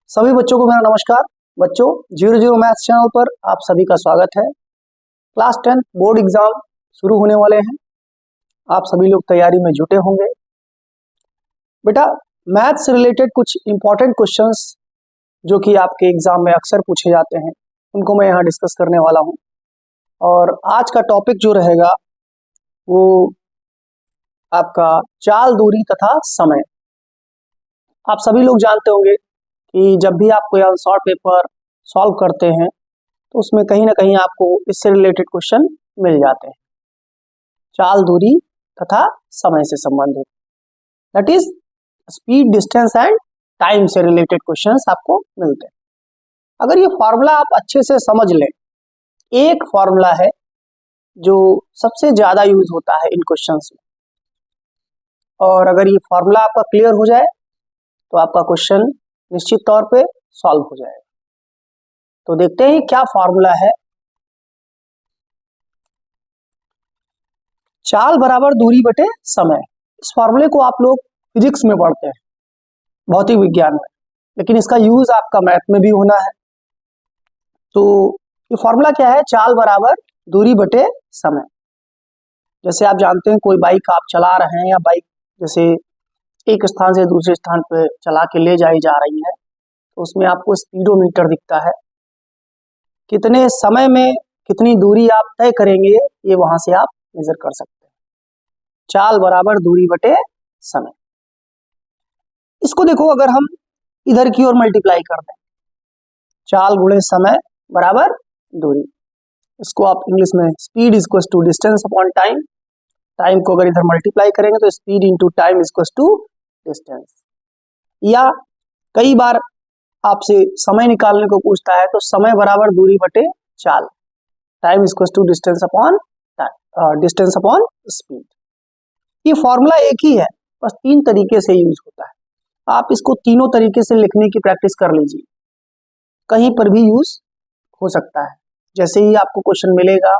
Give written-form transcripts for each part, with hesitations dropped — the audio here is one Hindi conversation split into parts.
सभी बच्चों को मेरा नमस्कार। बच्चों, 00 मैथ्स चैनल पर आप सभी का स्वागत है। क्लास 10 बोर्ड एग्जाम शुरू होने वाले हैं। आप सभी लोग तैयारी में जुटे होंगे। बेटा, मैथ्स से रिलेटेड कुछ इंपॉर्टेंट क्वेश्चंस जो कि आपके एग्जाम में अक्सर पूछे जाते हैं, उनको मैं यहाँ डिस्कस करने वाला हूँ। और आज का टॉपिक जो रहेगा वो आपका चाल, दूरी तथा समय। आप सभी लोग जानते होंगे कि जब भी आप कोई शॉर्ट पेपर सॉल्व करते हैं तो उसमें कहीं ना कहीं आपको इससे रिलेटेड क्वेश्चन मिल जाते हैं। चाल, दूरी तथा समय से संबंधित, that is speed, distance and time से रिलेटेड क्वेश्चंस आपको मिलते हैं। अगर ये फॉर्मूला आप अच्छे से समझ लें, एक फॉर्मूला है जो सबसे ज्यादा यूज होता है इन क्वेश्चंस में, और अगर ये फॉर्मूला आपका क्लियर हो जाए तो आपका क्वेश्चन निश्चित तौर पे सॉल्व हो जाएगा। तो देखते हैं क्या फॉर्मूला है। चाल बराबर दूरी बटे समय। इस फॉर्मूले को आप लोग फिजिक्स में पढ़ते हैं, भौतिक विज्ञान में, लेकिन इसका यूज आपका मैथ में भी होना है। तो ये फॉर्मूला क्या है? चाल बराबर दूरी बटे समय। जैसे आप जानते हैं, कोई बाइक आप चला रहे हैं, या बाइक जैसे एक स्थान से दूसरे स्थान पे चला के ले जाई जा रही है, तो उसमें आपको स्पीडोमीटर दिखता है। कितने समय में कितनी दूरी आप तय करेंगे, ये वहां से आप मेजर कर सकते हैं। चाल बराबर दूरी बटे समय। इसको देखो, अगर हम इधर की ओर मल्टीप्लाई कर दें, चाल गुणे समय बराबर दूरी, इसको आप इंग्लिश में speed equals to distance upon time. Time को अगर इधर मल्टीप्लाई करेंगे तो speed into time equals to distance. या कई बार आपसे समय निकालने को पूछता है तो समय बराबर दूरी बटे चाल, time equals to distance upon distance upon speed. ये फॉर्मूला एक ही है, बस तीन तरीके से यूज होता है। आप इसको तीनों तरीके से लिखने की प्रैक्टिस कर लीजिए, कहीं पर भी यूज हो सकता है। जैसे ही आपको क्वेश्चन मिलेगा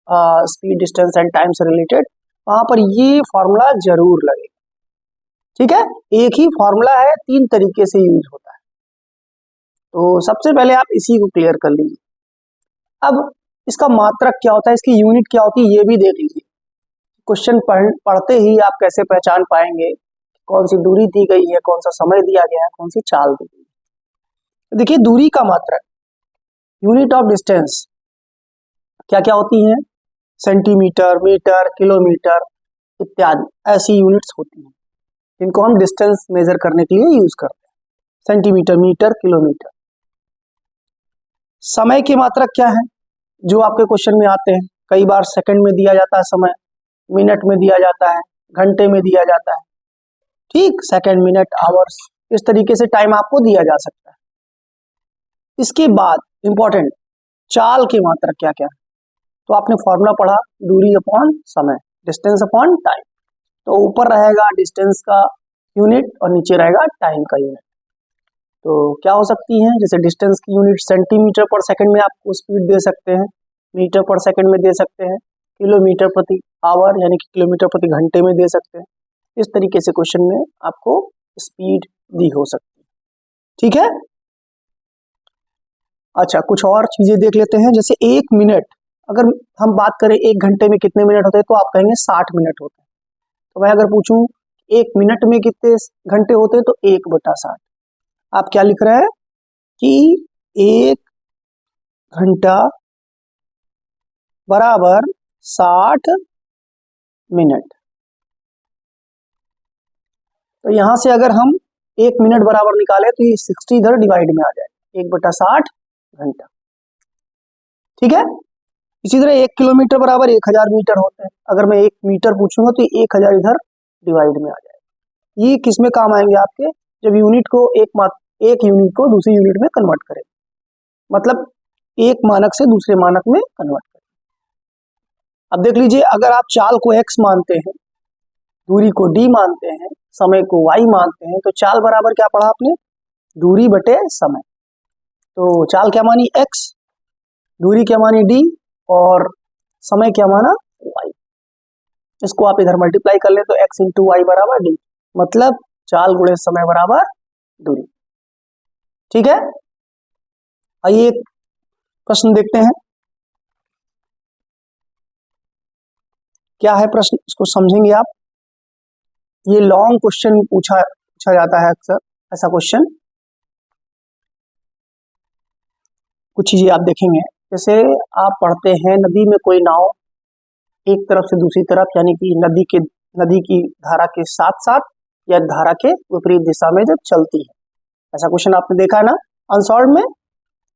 स्पीड, डिस्टेंस एंड टाइम से रिलेटेड, वहां पर ये फॉर्मूला जरूर लगेगा। ठीक है, एक ही फॉर्मूला है, तीन तरीके से यूज होता है। तो सबसे पहले आप इसी को क्लियर कर लीजिए। अब इसका मात्रक क्या होता है, इसकी यूनिट क्या होती है, ये भी देख लीजिए। क्वेश्चन पढ़ते ही आप कैसे पहचान पाएंगे कौन सी दूरी दी गई है, कौन सा समय दिया गया है, कौन सी चाल दी गई है। देखिए, दूरी का मात्रक, यूनिट ऑफ डिस्टेंस क्या क्या होती है? सेंटीमीटर, मीटर, किलोमीटर इत्यादि ऐसी यूनिट्स होती हैं जिनको हम डिस्टेंस मेजर करने के लिए यूज करते हैं। Centimetre, metre, kilometre. समय की मात्रक क्या है जो आपके क्वेश्चन में आते हैं? कई बार सेकंड में दिया जाता है समय, मिनट में दिया जाता है, घंटे में दिया जाता है। ठीक, सेकंड, मिनट, आवर्स, इस तरीके से टाइम आपको दिया जा सकता है। इसके बाद इंपॉर्टेंट, चाल की मात्रक क्या क्या है? तो आपने फॉर्मूला पढ़ा, दूरी अपॉन समय, डिस्टेंस अपॉन टाइम। तो ऊपर रहेगा डिस्टेंस का यूनिट और नीचे रहेगा टाइम का यूनिट। तो क्या हो सकती है? जैसे डिस्टेंस की यूनिट सेंटीमीटर पर सेकंड में आपको स्पीड दे सकते हैं, मीटर पर सेकंड में दे सकते हैं, किलोमीटर प्रति आवर यानी कि किलोमीटर प्रति घंटे में दे सकते हैं। इस तरीके से क्वेश्चन में आपको स्पीड दी हो सकती है। ठीक है, अच्छा, कुछ और चीजें देख लेते हैं। जैसे एक मिनट, अगर हम बात करें एक घंटे में कितने मिनट होते हैं, तो आप कहेंगे 60 मिनट होते हैं। तो मैं अगर पूछूं एक मिनट में कितने घंटे होते हैं, तो 1/60। आप क्या लिख रहे हैं कि 1 घंटा बराबर 60 मिनट। तो यहां से अगर हम 1 मिनट बराबर निकाले तो ये 60 इधर डिवाइड में आ जाए, 1/60 घंटा। ठीक है, इसी तरह 1 किलोमीटर बराबर 1000 मीटर होते हैं। अगर मैं 1 मीटर पूछूंगा तो 1000 इधर डिवाइड में आ जाएगा। ये किस में काम आएंगे आपके? जब यूनिट को एक यूनिट को दूसरी यूनिट में कन्वर्ट करें, मतलब एक मानक से दूसरे मानक में कन्वर्ट करें। अब देख लीजिए, अगर आप चाल को x मानते हैं, दूरी को d मानते हैं, समय को y मानते हैं, तो चाल बराबर क्या पढ़ा आपने? दूरी बटे समय। तो चाल क्या मानी? x, दूरी क्या मानी? d, और समय क्या माना? y। इसको आप इधर मल्टीप्लाई कर ले तो x इंटू वाई बराबर d, मतलब चाल गुणे समय बराबर दूरी। ठीक है, आइए एक प्रश्न देखते हैं, क्या है प्रश्न, इसको समझेंगे आप। ये लॉन्ग क्वेश्चन पूछा जाता है अक्सर ऐसा क्वेश्चन। कुछ चीजें आप देखेंगे, जैसे आप पढ़ते हैं नदी में कोई नाव एक तरफ से दूसरी तरफ, यानी कि नदी की धारा के साथ साथ या धारा के विपरीत दिशा में जब चलती है, ऐसा क्वेश्चन आपने देखा है ना अनसॉल्व में।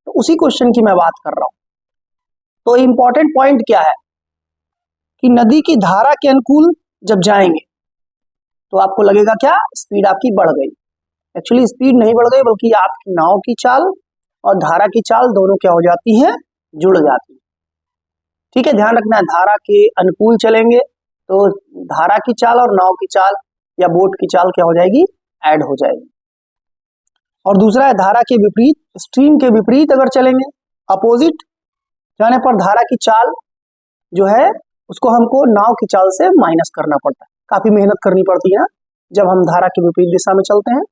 तो उसी क्वेश्चन की मैं बात कर रहा हूं। तो इंपॉर्टेंट पॉइंट क्या है कि नदी की धारा के अनुकूल जब जाएंगे तो आपको लगेगा क्या, स्पीड आपकी बढ़ गई। एक्चुअली स्पीड नहीं बढ़ गई, बल्कि आपकी नाव की चाल और धारा की चाल दोनों क्या हो जाती है, जुड़ जाती है। ठीक है, ध्यान रखना है, धारा के अनुकूल चलेंगे तो धारा की चाल और नाव की चाल या बोट की चाल क्या हो जाएगी, ऐड हो जाएगी। और दूसरा है धारा के विपरीत, स्ट्रीम के विपरीत अगर चलेंगे, अपोजिट जाने पर धारा की चाल जो है उसको हमको नाव की चाल से माइनस करना पड़ता है, काफी मेहनत करनी पड़ती है जब हम धारा के विपरीत दिशा में चलते हैं।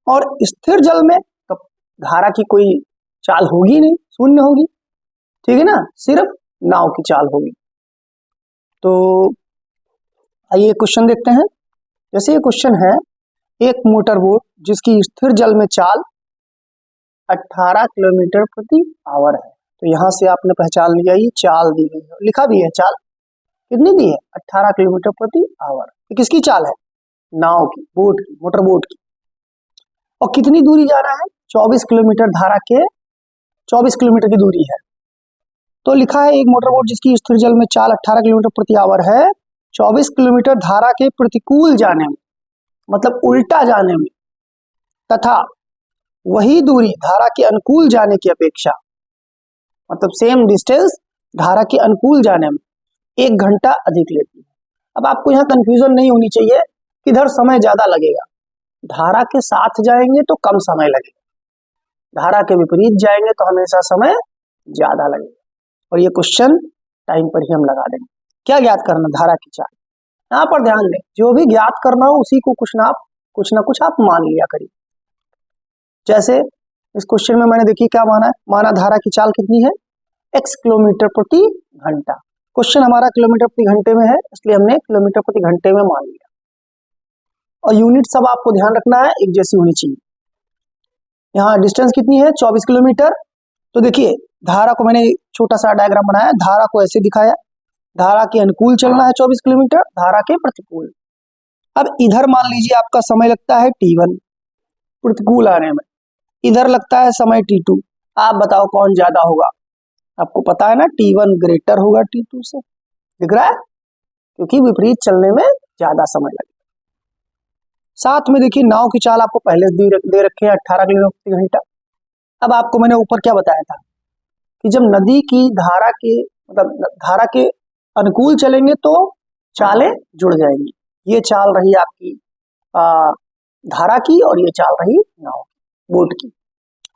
और स्थिर जल में तो धारा की कोई चाल होगी नहीं, शून्य होगी, ठीक है ना, सिर्फ नाव की चाल होगी। तो आइए क्वेश्चन देखते हैं। जैसे ये क्वेश्चन है, एक मोटर बोट जिसकी स्थिर जल में चाल 18 किलोमीटर प्रति आवर है। तो यहां से आपने पहचान लिया ये चाल दी गई है, लिखा भी है चाल कितनी दी है, 18 किलोमीटर प्रति आवर। ये किसकी चाल है, नाव की, बोट की, मोटर बोट की। और कितनी दूरी जाना है, 24 किलोमीटर, धारा के 24 किलोमीटर की दूरी है। तो लिखा है एक मोटर बोट जिसकी स्थिर जल में चाल 18 किलोमीटर प्रति आवर है, 24 किलोमीटर धारा के प्रतिकूल जाने में, मतलब उल्टा जाने में, तथा वही दूरी धारा के अनुकूल जाने की अपेक्षा, मतलब सेम डिस्टेंस धारा के अनुकूल जाने में 1 घंटा अधिक लेती है। अब आपको यहाँ कंफ्यूजन नहीं होनी चाहिए कि इधर समय ज्यादा लगेगा, धारा के साथ जाएंगे तो कम समय लगेगा, धारा के विपरीत जाएंगे तो हमेशा समय ज्यादा लगेगा। और ये क्वेश्चन टाइम पर ही हम लगा देंगे। क्या ज्ञात करना, धारा की चाल। यहाँ पर ध्यान दें, जो भी ज्ञात करना हो उसी को कुछ ना कुछ आप मान लिया करिए। जैसे इस क्वेश्चन में मैंने देखिए क्या माना है, माना धारा की चाल कितनी है, x किलोमीटर प्रति घंटा। क्वेश्चन हमारा किलोमीटर प्रति घंटे में है, इसलिए हमने किलोमीटर प्रति घंटे में मान लिया। और यूनिट सब आपको ध्यान रखना है, एक जैसी होनी चाहिए। यहाँ डिस्टेंस कितनी है, 24 किलोमीटर। तो देखिए धारा को मैंने छोटा सा डायग्राम बनाया, धारा को ऐसे दिखाया, धारा के अनुकूल चलना है 24 किलोमीटर, धारा के प्रतिकूल। अब इधर मान लीजिए आपका समय लगता है t1 प्रतिकूल आने में, इधर लगता है समय t2। आप बताओ कौन ज्यादा होगा, आपको पता है ना t1 ग्रेटर होगा t2 से, दिख रहा है, क्योंकि विपरीत चलने में ज्यादा समय लगेगा। साथ में देखिए नाव की चाल आपको पहले दे रखे हैं 18 किलोमीटर प्रति घंटा। अब आपको मैंने ऊपर क्या बताया था कि जब नदी की धारा के मतलब धारा के अनुकूल चलेंगे तो चालें जुड़ जाएंगी। ये चाल रही आपकी धारा की और ये चाल रही नाव बोट की।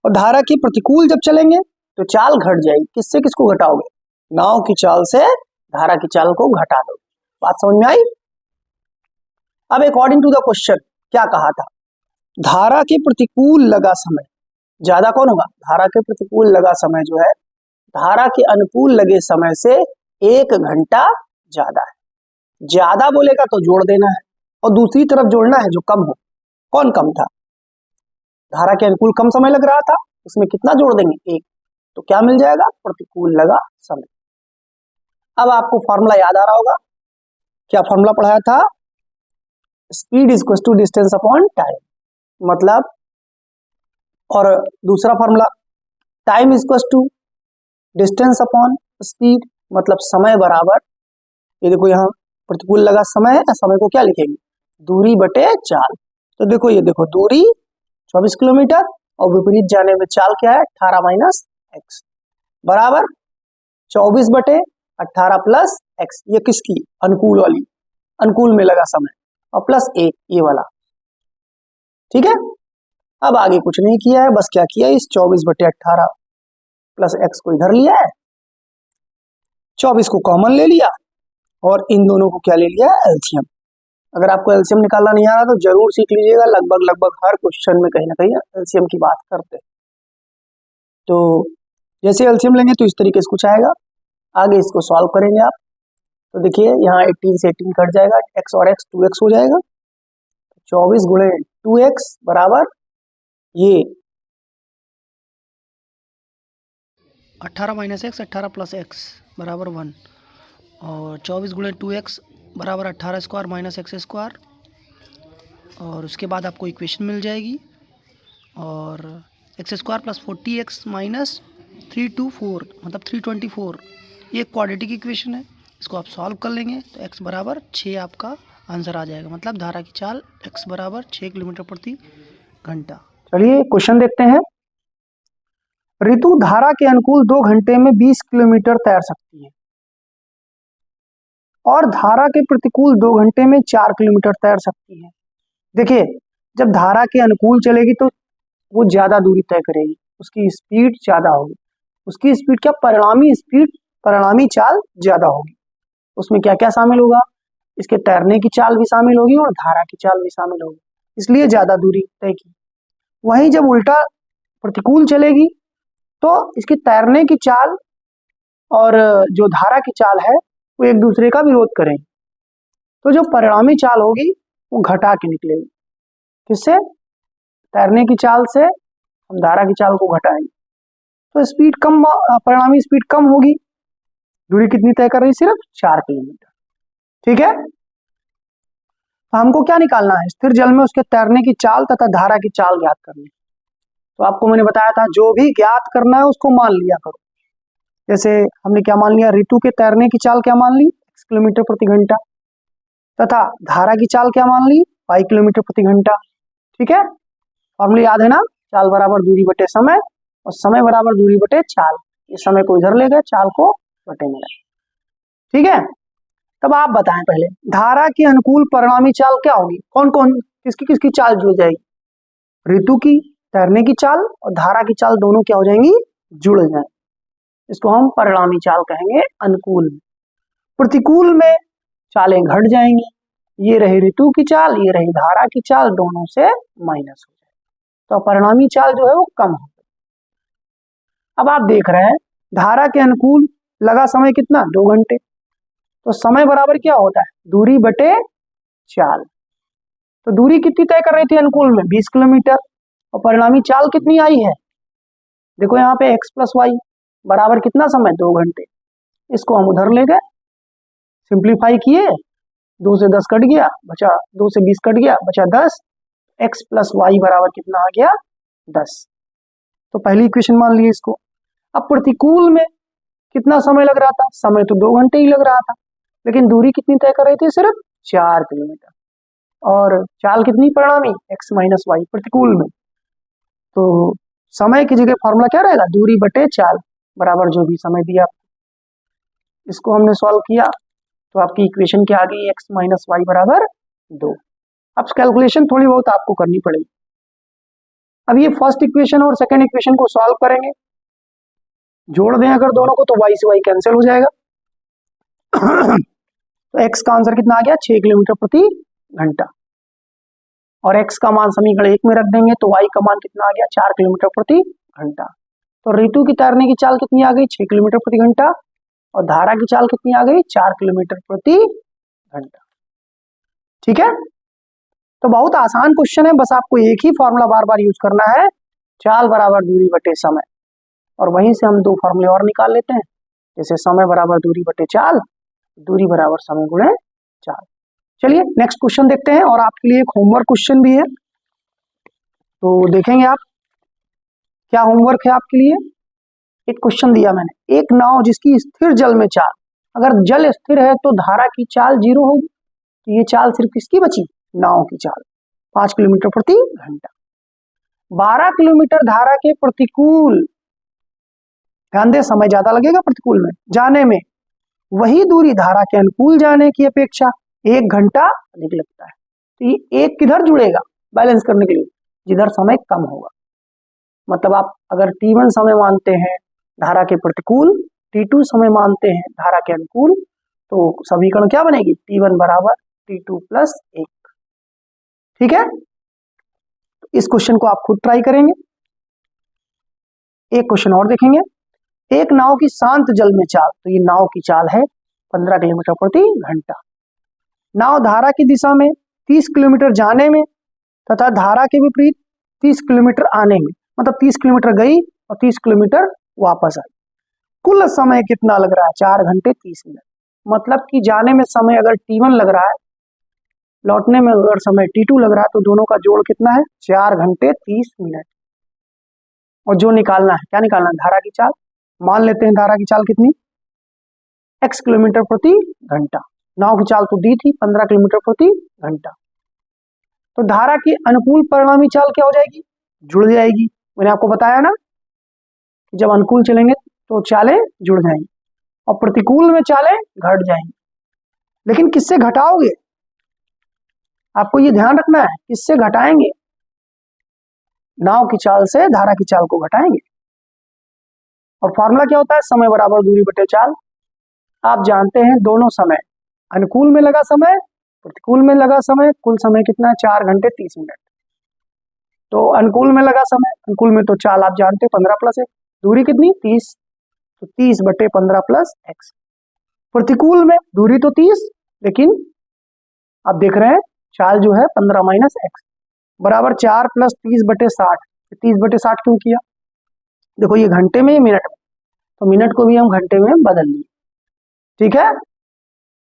और धारा के प्रतिकूल जब चलेंगे तो चाल घट जाएगी। किससे किसको घटाओगे, नाव की चाल से धारा की चाल को घटा दो। बात समझ में आई। अब अकॉर्डिंग टू द क्वेश्चन क्या कहा था, धारा के प्रतिकूल लगा समय ज्यादा कौन होगा, धारा के प्रतिकूल लगा समय जो है धारा के अनुकूल लगे समय से 1 घंटा ज्यादा है। ज्यादा बोलेगा तो जोड़ देना है और दूसरी तरफ जोड़ना है जो कम हो। कौन कम था, धारा के अनुकूल कम समय लग रहा था, उसमें कितना जोड़ देंगे, 1, तो क्या मिल जाएगा, प्रतिकूल लगा समय। अब आपको फॉर्मूला याद आ रहा होगा, क्या फॉर्मूला पढ़ाया था, speed is equal to distance upon time, मतलब, और दूसरा formula time is equal to distance upon speed, मतलब समय बराबर, ये देखो यहाँ प्रतिकूल लगा समय है, समय को क्या लिखेंगे, दूरी बटे चाल। तो देखो ये देखो दूरी 24 किलोमीटर और विपरीत जाने में चाल क्या है, 18 माइनस एक्स बराबर 24 बटे 18 प्लस एक्स, ये किसकी, अनुकूल वाली, अनुकूल में लगा समय, और प्लस 1 ये वाला। ठीक है, अब आगे कुछ नहीं किया है, बस क्या किया, इस 24 बटे 18 प्लस एक्स को इधर लिया है, 24 को कॉमन ले लिया और इन दोनों को क्या ले लिया, एलसीएम। अगर आपको एलसीएम निकालना नहीं आ रहा तो जरूर सीख लीजिएगा, लगभग हर क्वेश्चन में कहीं ना कहीं एलसीएम की बात करते हैं। तो जैसे एलसीएम लेंगे तो इस तरीके से कुछ आएगा, आगे इसको सॉल्व करेंगे आप। तो देखिए यहाँ 18 से 18 कट जाएगा, x और x 2x हो जाएगा, 24 गुणे 2x बराबर ये 18 माइनस एक्स 18 प्लस एक्स बराबर 1, और 24 गुणे 2x बराबर 18 स्क्वायर माइनस एक्स स्क्वायर, और उसके बाद आपको इक्वेशन मिल जाएगी, और x square plus 40x minus 324 मतलब 324, ये क्वाड्रेटिक इक्वेशन है। इसको आप सॉल्व कर लेंगे तो x बराबर 6 आपका आंसर आ जाएगा, मतलब धारा की चाल x बराबर 6 किलोमीटर प्रति घंटा। चलिए क्वेश्चन देखते हैं। ऋतु धारा के अनुकूल 2 घंटे में 20 किलोमीटर तैर सकती है और धारा के प्रतिकूल 2 घंटे में 4 किलोमीटर तैर सकती है। देखिए जब धारा के अनुकूल चलेगी तो वो ज्यादा दूरी तय करेगी, उसकी स्पीड ज्यादा होगी। उसकी स्पीड क्या, परिणामी स्पीड, परिणामी चाल ज्यादा होगी। उसमें क्या क्या शामिल होगा, इसके तैरने की चाल भी शामिल होगी और धारा की चाल भी शामिल होगी, इसलिए ज्यादा दूरी तय की। वहीं जब उल्टा प्रतिकूल चलेगी तो इसकी तैरने की चाल और जो धारा की चाल है वो एक दूसरे का विरोध करेंगे, तो जो परिणामी चाल होगी वो घटा के निकलेगी। किससे, तैरने की चाल से हम धारा की चाल को घटाएंगे, तो स्पीड कम, परिणामी स्पीड कम होगी। दूरी कितनी तय कर रही है, सिर्फ 4 किलोमीटर। ठीक है, तो हमको क्या निकालना है, स्थिर जल में उसके तैरने की चाल तथा धारा की चाल ज्ञात करनी है। तो आपको मैंने बताया था जो भी ज्ञात करना है उसको मान लिया करो। जैसे हमने क्या मान लिया, ऋतु के तैरने की चाल क्या मान ली, x किलोमीटर प्रति घंटा, तथा धारा की चाल क्या मान ली, y किलोमीटर प्रति घंटा। ठीक है, फॉर्मूला याद है ना, चाल बराबर दूरी बटे समय और समय बराबर दूरी बटे चाल। ये समय को इधर ले गए, चाल को बटे में गए। ठीक है, तब आप बताएं पहले धारा के अनुकूल परिणामी चाल क्या होगी, कौन कौन किसकी किसकी चाल जुड़ जाएगी, ऋतु की तैरने की चाल और धारा की चाल दोनों क्या हो जाएंगी, जुड़ जाएंगी। इसको हम परिणामी चाल कहेंगे अनुकूल। प्रतिकूल में चालें घट जाएंगी, ये रही ऋतु की चाल, ये रही धारा की चाल, दोनों से माइनस हो जाए, तो परिणामी चाल जो है वो कम हो गई। अब आप देख रहे हैं धारा के अनुकूल लगा समय कितना, 2 घंटे, तो समय बराबर क्या होता है, दूरी बटे चाल। तो दूरी कितनी तय कर रही थी अनुकूल में, 20 किलोमीटर, और परिणामी चाल कितनी आई है, देखो यहाँ पे x प्लस वाई बराबर कितना समय, 2 घंटे। इसको हम उधर ले गए, सिंप्लीफाई किए, 2 से 10 कट गया बचा, 2 से 20 कट गया बचा 10, x प्लस वाई बराबर कितना आ गया, 10। तो पहली इक्वेशन मान ली इसको। अब प्रतिकूल में कितना समय लग रहा था, समय तो 2 घंटे ही लग रहा था, लेकिन दूरी कितनी तय कर रही थी, सिर्फ 4 किलोमीटर, और चाल कितनी परिणामी, x माइनस वाई प्रतिकूल में। तो समय की जगह फॉर्मूला क्या रहेगा, दूरी बटे चाल बराबर जो भी समय दिया। इसको हमने सॉल्व किया तो आपकी इक्वेशन क्या आ गई, x माइनस वाई बराबर 2। अब कैलकुलेशन थोड़ी बहुत आपको करनी पड़ेगी। अब ये फर्स्ट इक्वेशन और सेकंड इक्वेशन को सॉल्व करेंगे, जोड़ दें अगर दोनों को तो y से y कैंसिल हो जाएगा। तो x का आंसर कितना आ गया, 6 किलोमीटर प्रति घंटा, और x का मान समीकरण 1 में रख देंगे तो y का मान कितना आ गया, 4 किलोमीटर प्रति घंटा। तो ऋतु की तैरने की चाल कितनी आ गई, 6 किलोमीटर प्रति घंटा, और धारा की चाल कितनी आ गई, 4 किलोमीटर प्रति घंटा। ठीक है, तो बहुत आसान क्वेश्चन है, बस आपको एक ही फॉर्मूला बार बार यूज करना है, चाल बराबर दूरी बटे समय, और वहीं से हम 2 फॉर्मूले और निकाल लेते हैं, जैसे समय बराबर दूरी बटे चाल, दूरी बराबर समय गुणे चाल। चलिए नेक्स्ट क्वेश्चन देखते हैं, और आपके लिए एक होमवर्क क्वेश्चन भी है, तो देखेंगे आप क्या होमवर्क है आपके लिए। एक क्वेश्चन दिया मैंने, एक नाव जिसकी स्थिर जल में चाल, अगर जल स्थिर है तो धारा की चाल 0 होगी, तो ये चाल सिर्फ किसकी बची, नाव की चाल, 5 किलोमीटर प्रति घंटा। 12 किलोमीटर धारा के प्रतिकूल, ध्यान दे समय ज्यादा लगेगा प्रतिकूल में जाने में, वही दूरी धारा के अनुकूल जाने की अपेक्षा 1 घंटा अधिक लगता है। तो ये एक किधर जुड़ेगा, बैलेंस करने के लिए, जिधर समय कम होगा। मतलब आप अगर t1 समय मानते हैं धारा के प्रतिकूल, t2 समय मानते हैं धारा के अनुकूल, तो समीकरण क्या बनेगी, t1 बराबर T2 प्लस 1। ठीक है, इस क्वेश्चन को आप खुद ट्राई करेंगे। एक क्वेश्चन और देखेंगे, एक नाव की शांत जल में चाल, तो ये नाव की चाल है 15 किलोमीटर प्रति घंटा। नाव धारा की दिशा में 30 किलोमीटर जाने में तथा धारा के विपरीत 30 किलोमीटर आने में, मतलब 30 किलोमीटर गई और 30 किलोमीटर वापस आई। कुल समय कितना लग रहा है? 4 घंटे 30 मिनट। मतलब कि जाने में समय अगर T1 लग रहा है, लौटने में अगर समय T2 लग रहा है, तो दोनों का जोड़ कितना है? 4 घंटे 30 मिनट। और जो निकालना है, क्या निकालना है? धारा की चाल। मान लेते हैं धारा की चाल कितनी? x किलोमीटर प्रति घंटा। नाव की चाल तो दी थी 15 किलोमीटर प्रति घंटा। तो धारा की अनुकूल परिणामी चाल क्या हो जाएगी? जुड़ जाएगी। मैंने आपको बताया ना कि जब अनुकूल चलेंगे तो चालें जुड़ जाएंगी और प्रतिकूल में चालें घट जाएंगी। लेकिन किससे घटाओगे? आपको ये ध्यान रखना है, किससे घटाएंगे? नाव की चाल से धारा की चाल को घटाएंगे। और फॉर्मूला क्या होता है? समय बराबर दूरी बटे चाल। आप जानते हैं दोनों समय, अनुकूल में लगा समय, प्रतिकूल में लगा समय, कुल समय कितना है? 4 घंटे 30 मिनट। तो अनुकूल में लगा समय, अनुकूल में तो चाल आप जानते हैं 15 प्लस 1, दूरी कितनी? 30, तो 30 बटे 15 प्लस x। प्रतिकूल में दूरी तो 30, लेकिन आप देख रहे हैं चाल जो है 15 माइनस x बराबर 4 प्लस 30 बटे 60। 30 बटे 60 क्यों किया? देखो ये घंटे में, मिनट में, तो मिनट को भी हम घंटे में बदल लिए। ठीक है,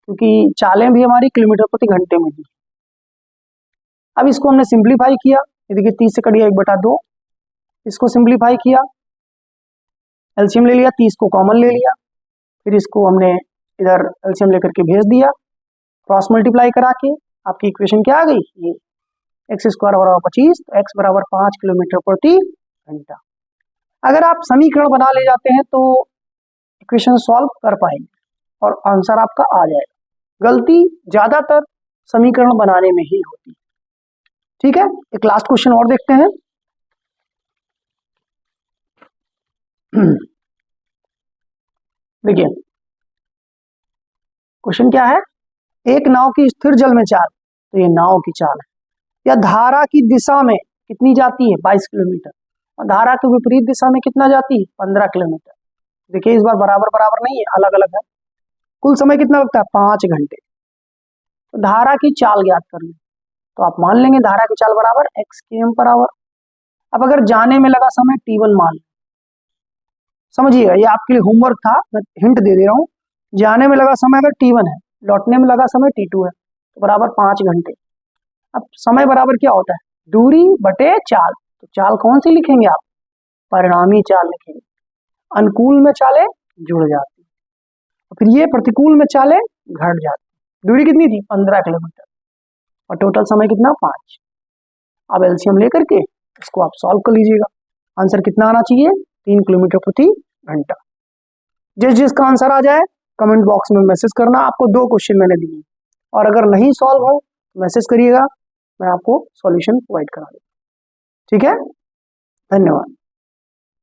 क्योंकि चालें भी हमारी किलोमीटर प्रति घंटे में दी। अब इसको हमने सिंप्लीफाई किया, ये देखिए 30 से कटिया 1/2, इसको सिंप्लीफाई किया, एलसीएम ले लिया, 30 को कॉमन ले लिया, फिर इसको हमने इधर एलसीएम लेकर के भेज दिया, क्रॉस मल्टीप्लाई करा के आपकी इक्वेशन क्या आ गई? ये x² बराबर 25, तो x बराबर 5 किलोमीटर प्रति घंटा। अगर आप समीकरण बना ले जाते हैं तो इक्वेशन सॉल्व कर पाएंगे और आंसर आपका आ जाएगा। गलती ज्यादातर समीकरण बनाने में ही होती है। ठीक है, एक लास्ट क्वेश्चन और देखते हैं। देखिए क्वेश्चन क्या है, एक नाव की स्थिर जल में चाल, तो ये नाव की चाल है, या धारा की दिशा में कितनी जाती है? 22 किलोमीटर, और धारा के विपरीत दिशा में कितना जाती है? 15 किलोमीटर। देखिए इस बार बराबर बराबर नहीं है, अलग अलग है। कुल समय कितना लगता है? 5 घंटे। तो धारा की चाल ज्ञात करनी, तो आप मान लेंगे धारा की चाल बराबर x km पर आवर। अब अगर जाने में लगा समय T1 मान, समझिएगा ये आपके लिए होमवर्क था, मैं हिंट दे दे रहा हूँ। जाने में लगा समय अगर T1 है, लौटने में लगा समय T2 है, तो बराबर 5 घंटे। अब समय बराबर क्या होता है? दूरी बटे चाल। तो चाल कौन सी लिखेंगे आप? परिणामी चाल लिखेंगे। अनुकूल में चालें जुड़ जाती, फिर ये प्रतिकूल में चालें घट जाती। दूरी कितनी थी? 15 किलोमीटर, और टोटल समय कितना? 5। अब एलसीएम लेकर के इसको आप सॉल्व कर लीजिएगा। आंसर कितना आना चाहिए? 3 किलोमीटर प्रति घंटा। जिसका आंसर आ जाए कमेंट बॉक्स में मैसेज करना। आपको 2 क्वेश्चन मैंने दिए, और अगर नहीं सॉल्व हो मैसेज करिएगा, मैं आपको सॉल्यूशन प्रोवाइड करा दूंगा। ठीक है, धन्यवाद।